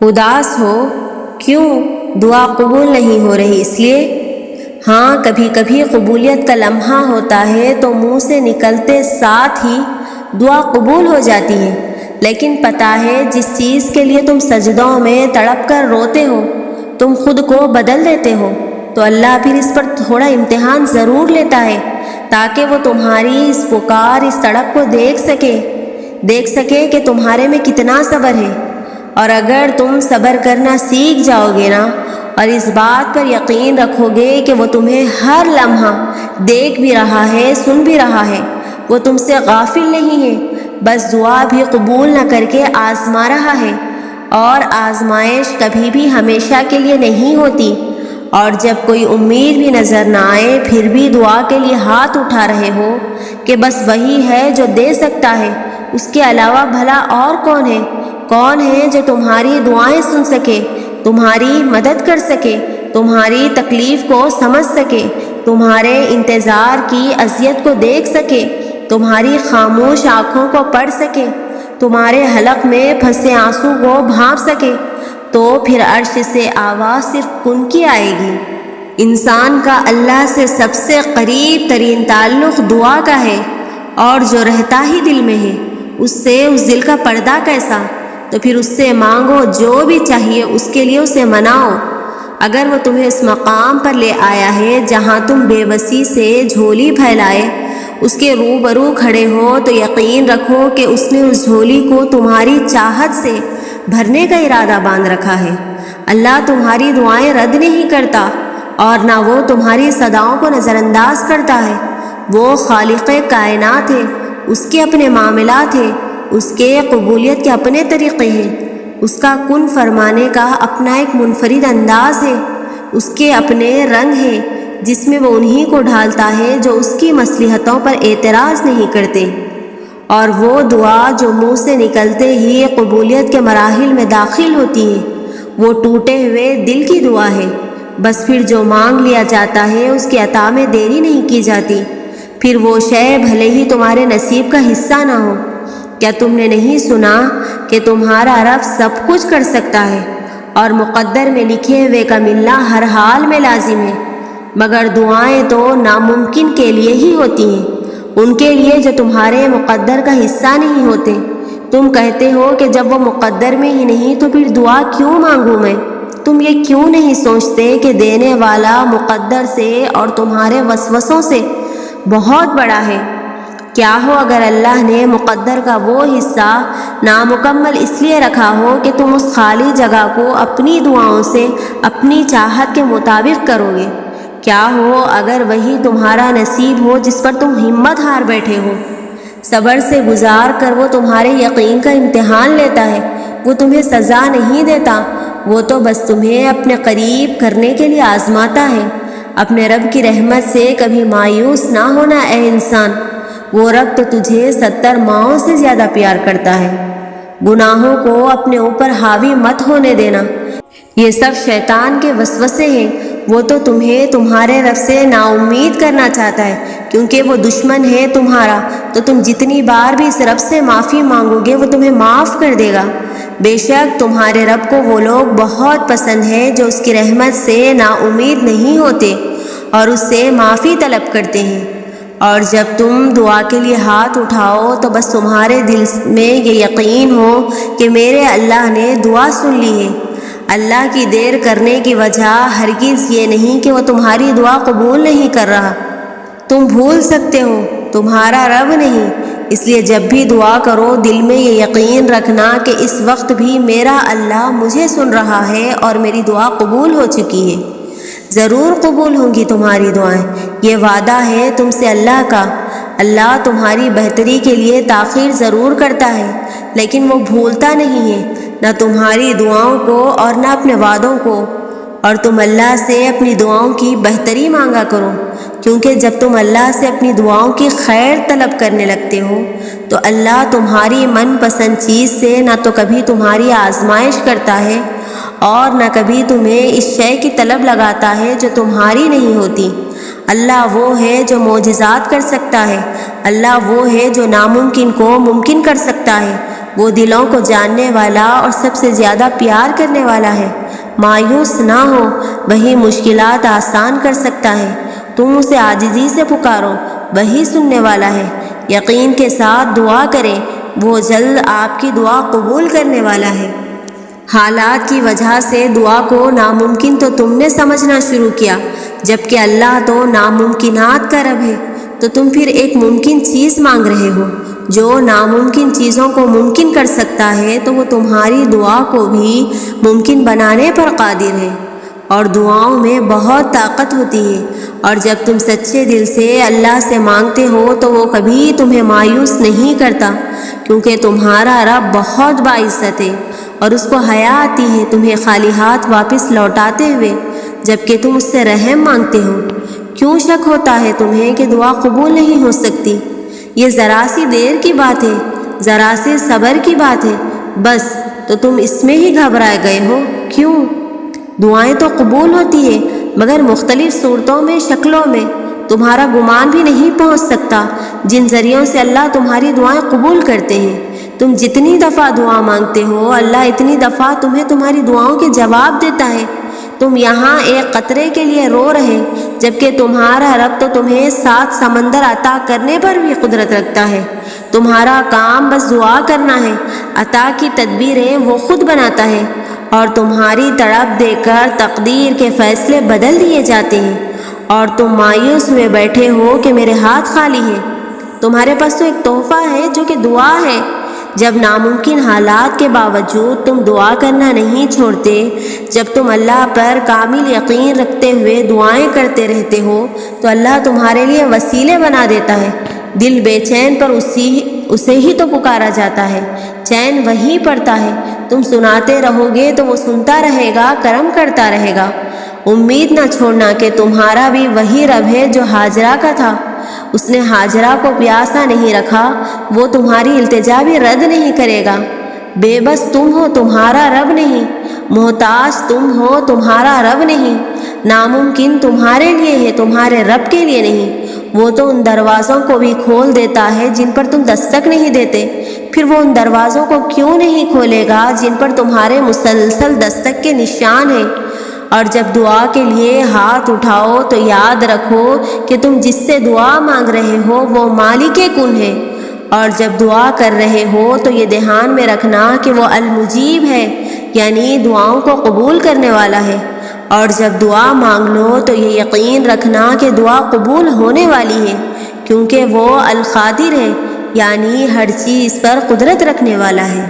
اداس ہو؟ کیوں؟ دعا قبول نہیں ہو رہی اس لیے؟ ہاں، کبھی کبھی قبولیت کا لمحہ ہوتا ہے تو منہ سے نکلتے ساتھ ہی دعا قبول ہو جاتی ہے، لیکن پتہ ہے جس چیز کے لیے تم سجدوں میں تڑپ کر روتے ہو تم خود کو بدل دیتے ہو، تو اللہ پھر اس پر تھوڑا امتحان ضرور لیتا ہے تاکہ وہ تمہاری اس پکار، اس تڑپ کو دیکھ سکے کہ تمہارے میں کتنا صبر ہے۔ اور اگر تم صبر کرنا سیکھ جاؤ گے نا، اور اس بات پر یقین رکھو گے کہ وہ تمہیں ہر لمحہ دیکھ بھی رہا ہے، سن بھی رہا ہے، وہ تم سے غافل نہیں ہے، بس دعا بھی قبول نہ کر کے آزما رہا ہے، اور آزمائش کبھی بھی ہمیشہ کے لیے نہیں ہوتی، اور جب کوئی امید بھی نظر نہ آئے پھر بھی دعا کے لیے ہاتھ اٹھا رہے ہو کہ بس وہی ہے جو دے سکتا ہے، اس کے علاوہ بھلا اور کون ہے جو تمہاری دعائیں سن سکے، تمہاری مدد کر سکے، تمہاری تکلیف کو سمجھ سکے، تمہارے انتظار کی اذیت کو دیکھ سکے، تمہاری خاموش آنکھوں کو پڑھ سکے، تمہارے حلق میں پھنسے آنسو کو بھانپ سکے؟ تو پھر عرش سے آواز صرف کن کی آئے گی۔ انسان کا اللہ سے سب سے قریب ترین تعلق دعا کا ہے، اور جو رہتا ہی دل میں ہے اس سے اس دل کا پردہ کیسا؟ تو پھر اس سے مانگو، جو بھی چاہیے اس کے لیے اسے مناؤ۔ اگر وہ تمہیں اس مقام پر لے آیا ہے جہاں تم بے بسی سے جھولی پھیلائے اس کے روبرو کھڑے ہو، تو یقین رکھو کہ اس نے اس جھولی کو تمہاری چاہت سے بھرنے کا ارادہ باندھ رکھا ہے۔ اللہ تمہاری دعائیں رد نہیں کرتا، اور نہ وہ تمہاری صداؤں کو نظر انداز کرتا ہے۔ وہ خالق کائنات ہے، اس کے اپنے معاملات ہیں، اس کے قبولیت کے اپنے طریقے ہیں، اس کا کن فرمانے کا اپنا ایک منفرد انداز ہے، اس کے اپنے رنگ ہیں جس میں وہ انہی کو ڈھالتا ہے جو اس کی مصلحتوں پر اعتراض نہیں کرتے۔ اور وہ دعا جو منہ سے نکلتے ہی قبولیت کے مراحل میں داخل ہوتی ہے، وہ ٹوٹے ہوئے دل کی دعا ہے۔ بس پھر جو مانگ لیا جاتا ہے اس کی عطا میں دیری نہیں کی جاتی، پھر وہ شے بھلے ہی تمہارے نصیب کا حصہ نہ ہو۔ کیا تم نے نہیں سنا کہ تمہارا رب سب کچھ کر سکتا ہے، اور مقدر میں لکھے ہوئے کا ملنا ہر حال میں لازم ہے؟ مگر دعائیں تو ناممکن کے لیے ہی ہوتی ہیں، ان کے لیے جو تمہارے مقدر کا حصہ نہیں ہوتے۔ تم کہتے ہو کہ جب وہ مقدر میں ہی نہیں تو پھر دعا کیوں مانگوں میں؟ تم یہ کیوں نہیں سوچتے کہ دینے والا مقدر سے اور تمہارے وسوسوں سے بہت بڑا ہے؟ کیا ہو اگر اللہ نے مقدر کا وہ حصہ نامکمل اس لیے رکھا ہو کہ تم اس خالی جگہ کو اپنی دعاؤں سے اپنی چاہت کے مطابق کرو گے؟ کیا ہو اگر وہی تمہارا نصیب ہو جس پر تم ہمت ہار بیٹھے ہو؟ صبر سے گزار کر وہ تمہارے یقین کا امتحان لیتا ہے، وہ تمہیں سزا نہیں دیتا، وہ تو بس تمہیں اپنے قریب کرنے کے لیے آزماتا ہے۔ اپنے رب کی رحمت سے کبھی مایوس نہ ہونا اے انسان، وہ رب تو تجھے 70 ماؤں سے زیادہ پیار کرتا ہے۔ گناہوں کو اپنے اوپر حاوی مت ہونے دینا، یہ سب شیطان کے وسوسے ہیں، وہ تو تمہیں تمہارے رب سے نا امید کرنا چاہتا ہے، کیونکہ وہ دشمن ہے تمہارا، تو تم جتنی بار بھی اس رب سے معافی مانگو گے وہ تمہیں معاف کر دے گا۔ بے شک تمہارے رب کو وہ لوگ بہت پسند ہیں جو اس کی رحمت سے نا امید نہیں ہوتے اور اس سے معافی طلب کرتے ہیں۔ اور جب تم دعا کے لیے ہاتھ اٹھاؤ تو بس تمہارے دل میں یہ یقین ہو کہ میرے اللہ نے دعا سن لی ہے۔ اللہ کی دیر کرنے کی وجہ ہرگز یہ نہیں کہ وہ تمہاری دعا قبول نہیں کر رہا۔ تم بھول سکتے ہو، تمہارا رب نہیں۔ اس لیے جب بھی دعا کرو دل میں یہ یقین رکھنا کہ اس وقت بھی میرا اللہ مجھے سن رہا ہے اور میری دعا قبول ہو چکی ہے۔ ضرور قبول ہوں گی تمہاری دعائیں، یہ وعدہ ہے تم سے اللہ کا۔ اللہ تمہاری بہتری کے لیے تاخیر ضرور کرتا ہے، لیکن وہ بھولتا نہیں ہے، نہ تمہاری دعاؤں کو اور نہ اپنے وعدوں کو۔ اور تم اللہ سے اپنی دعاؤں کی بہتری مانگا کرو، کیونکہ جب تم اللہ سے اپنی دعاؤں کی خیر طلب کرنے لگتے ہو تو اللہ تمہاری من پسند چیز سے نہ تو کبھی تمہاری آزمائش کرتا ہے اور نہ کبھی تمہیں اس شے کی طلب لگاتا ہے جو تمہاری نہیں ہوتی۔ اللہ وہ ہے جو معجزات کر سکتا ہے، اللہ وہ ہے جو ناممکن کو ممکن کر سکتا ہے، وہ دلوں کو جاننے والا اور سب سے زیادہ پیار کرنے والا ہے۔ مایوس نہ ہو، وہی مشکلات آسان کر سکتا ہے۔ تم اسے عاجزی سے پکارو، وہی سننے والا ہے۔ یقین کے ساتھ دعا کریں، وہ جلد آپ کی دعا قبول کرنے والا ہے۔ حالات کی وجہ سے دعا کو ناممکن تو تم نے سمجھنا شروع کیا، جبکہ اللہ تو ناممکنات کا رب ہے۔ تو تم پھر ایک ممکن چیز مانگ رہے ہو۔ جو ناممکن چیزوں کو ممکن کر سکتا ہے تو وہ تمہاری دعا کو بھی ممکن بنانے پر قادر ہے۔ اور دعاؤں میں بہت طاقت ہوتی ہے، اور جب تم سچے دل سے اللہ سے مانگتے ہو تو وہ کبھی تمہیں مایوس نہیں کرتا، کیونکہ تمہارا رب بہت باعزت ہے، اور اس کو حیا آتی ہے تمہیں خالی ہاتھ واپس لوٹاتے ہوئے، جبکہ تم اس سے رحم مانگتے ہو۔ کیوں شک ہوتا ہے تمہیں کہ دعا قبول نہیں ہو سکتی؟ یہ ذرا سی دیر کی بات ہے، ذرا سے صبر کی بات ہے، بس تو تم اس میں ہی گھبرائے گئے ہو۔ کیوں؟ دعائیں تو قبول ہوتی ہے، مگر مختلف صورتوں میں، شکلوں میں۔ تمہارا گمان بھی نہیں پہنچ سکتا جن ذریعوں سے اللہ تمہاری دعائیں قبول کرتے ہیں۔ تم جتنی دفعہ دعا مانگتے ہو، اللہ اتنی دفعہ تمہیں تمہاری دعاؤں کے جواب دیتا ہے۔ تم یہاں ایک قطرے کے لیے رو رہے، جبکہ تمہارا رب تو تمہیں 7 سمندر عطا کرنے پر بھی قدرت رکھتا ہے۔ تمہارا کام بس دعا کرنا ہے، عطا کی تدبیریں وہ خود بناتا ہے، اور تمہاری تڑپ دے کر تقدیر کے فیصلے بدل دیے جاتے ہیں، اور تم مایوس ہوئے بیٹھے ہو کہ میرے ہاتھ خالی ہیں۔ تمہارے پاس تو ایک تحفہ ہے جو کہ دعا ہے۔ جب ناممکن حالات کے باوجود تم دعا کرنا نہیں چھوڑتے، جب تم اللہ پر کامل یقین رکھتے ہوئے دعائیں کرتے رہتے ہو، تو اللہ تمہارے لیے وسیلے بنا دیتا ہے۔ دل بے چین پر اسے ہی تو پکارا جاتا ہے، چین وہی پڑتا ہے۔ تم سناتے رہو گے تو وہ سنتا رہے گا، کرم کرتا رہے گا۔ امید نہ چھوڑنا کہ تمہارا بھی وہی رب ہے جو ہاجرہ کا تھا۔ اس نے ہاجرہ کو پیاسا نہیں رکھا، وہ تمہاری التجا بھی رد نہیں کرے گا۔ بے بس تم ہو، تمہارا رب نہیں۔ محتاج تم ہو، تمہارا رب نہیں۔ ناممکن تمہارے لیے ہے، تمہارے رب کے لیے نہیں۔ وہ تو ان دروازوں کو بھی کھول دیتا ہے جن پر تم دستک نہیں دیتے، پھر وہ ان دروازوں کو کیوں نہیں کھولے گا جن پر تمہارے مسلسل دستک کے نشان ہیں۔ اور جب دعا کے لیے ہاتھ اٹھاؤ تو یاد رکھو کہ تم جس سے دعا مانگ رہے ہو وہ مالک کن ہے، اور جب دعا کر رہے ہو تو یہ دھیان میں رکھنا کہ وہ المجیب ہے، یعنی دعاؤں کو قبول کرنے والا ہے۔ اور جب دعا مانگ لو تو یہ یقین رکھنا کہ دعا قبول ہونے والی ہے، کیونکہ وہ القادر ہے، یعنی ہر چیز پر قدرت رکھنے والا ہے۔